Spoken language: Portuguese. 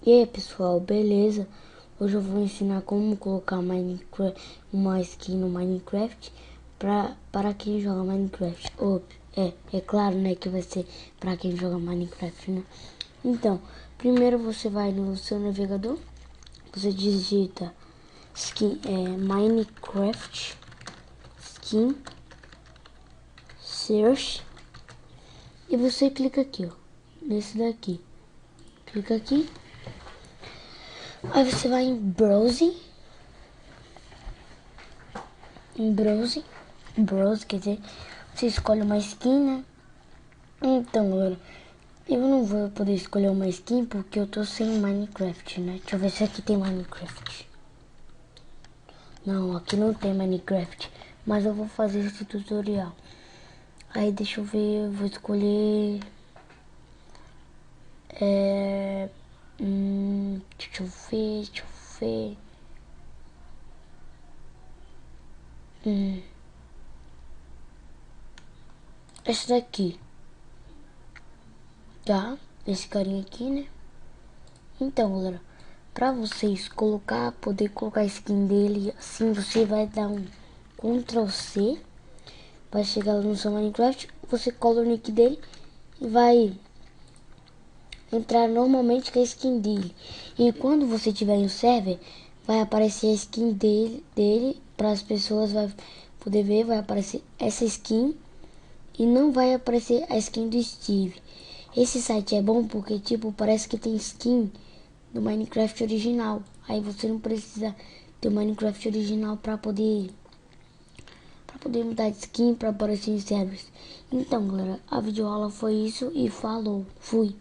E aí pessoal, beleza? Hoje eu vou ensinar como colocar uma skin no Minecraft para quem joga Minecraft. É claro, né, que vai ser para quem joga Minecraft, né? Então, primeiro você vai no seu navegador, você digita Minecraft Skin Search e você clica aqui, ó, nesse daqui. Clica aqui. Aí você vai em Browse, quer dizer, você escolhe uma skin, né? Então, galera, eu não vou poder escolher uma skin porque eu tô sem Minecraft, né? Deixa eu ver se aqui tem Minecraft. Não, aqui não tem Minecraft, mas eu vou fazer esse tutorial. Aí deixa eu ver, eu vou escolher... deixa eu ver... Esse daqui, tá? Esse carinha aqui, né? Então, galera, pra vocês poder colocar a skin dele, assim você vai dar um Ctrl C, vai chegar lá no seu Minecraft, você cola o nick dele e vai entrar normalmente com a skin dele. E quando você tiver em um server, vai aparecer a skin dele para as pessoas vai poder ver, vai aparecer essa skin e não vai aparecer a skin do Steve. Esse site é bom porque tipo parece que tem skin do Minecraft original. Aí você não precisa ter o Minecraft original para poder mudar de skin para aparecer em servers. Então, galera, a videoaula foi isso e falou. Fui.